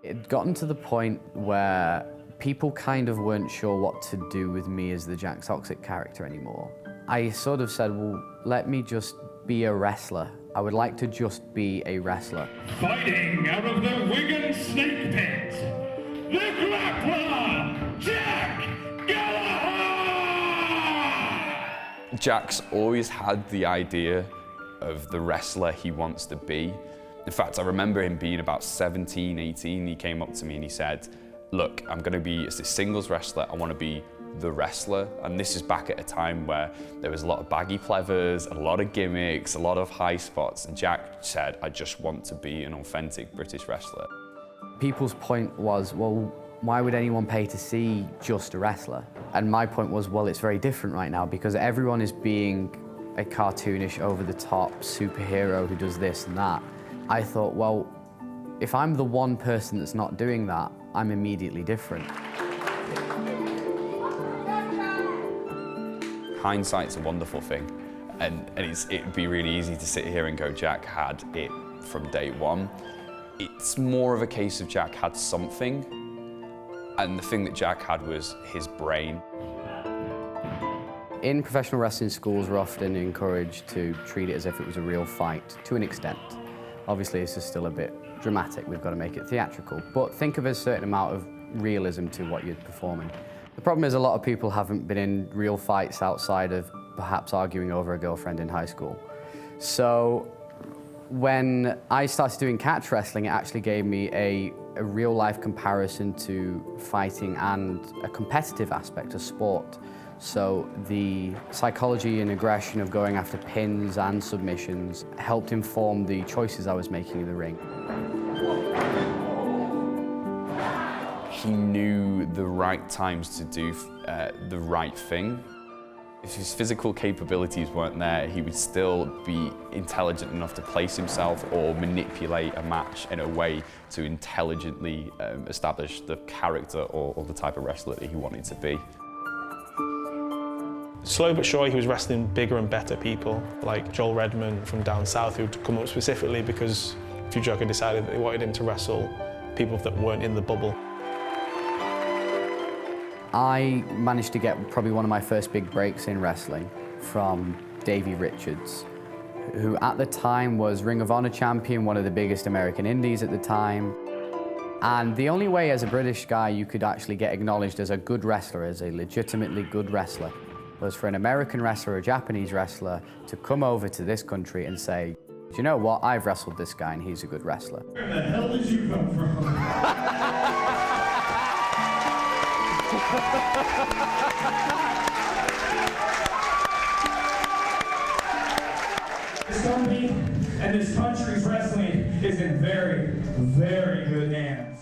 It'd gotten to the point where people kind of weren't sure what to do with me as the Jack Toxic character anymore. I sort of said, well, let me just be a wrestler. I would like to just be a wrestler. Fighting out of the Wigan Snake Pit, the Grappler, Jack Gallagher! Jack's always had the idea of the wrestler he wants to be. In fact, I remember him being about 17, 18, he came up to me and he said, look, I'm going to be, as a singles wrestler, I want to be the wrestler. And this is back at a time where there was a lot of baggy plevers, a lot of gimmicks, a lot of high spots. And Jack said, I just want to be an authentic British wrestler. People's point was, well, why would anyone pay to see just a wrestler? And my point was, well, it's very different right now because everyone is being a cartoonish, over-the-top superhero who does this and that. I thought, well, if I'm the one person that's not doing that, I'm immediately different. Hindsight's a wonderful thing, and it'd be really easy to sit here and go, Jack had it from day one. It's more of a case of Jack had something, and the thing that Jack had was his brain. In professional wrestling schools, we're often encouraged to treat it as if it was a real fight, to an extent. Obviously, this is still a bit dramatic, we've got to make it theatrical, but think of a certain amount of realism to what you're performing. The problem is a lot of people haven't been in real fights outside of perhaps arguing over a girlfriend in high school. So when I started doing catch wrestling, it actually gave me a real-life comparison to fighting and a competitive aspect of sport. So the psychology and aggression of going after pins and submissions helped inform the choices I was making in the ring. He knew the right times to do the right thing. If his physical capabilities weren't there, he would still be intelligent enough to place himself or manipulate a match in a way to intelligently establish the character or the type of wrestler that he wanted to be. Slow but surely he was wrestling bigger and better people, like Joel Redman from down south, who'd come up specifically because Futureshock had decided that they wanted him to wrestle people that weren't in the bubble. I managed to get probably one of my first big breaks in wrestling from Davey Richards, who at the time was Ring of Honor champion, one of the biggest American indies at the time. And the only way as a British guy you could actually get acknowledged as a good wrestler, as a legitimately good wrestler, was for an American wrestler or a Japanese wrestler to come over to this country and say, do you know what, I've wrestled this guy and he's a good wrestler. Where the hell did you come from? This company and this country's wrestling is in very, very good hands.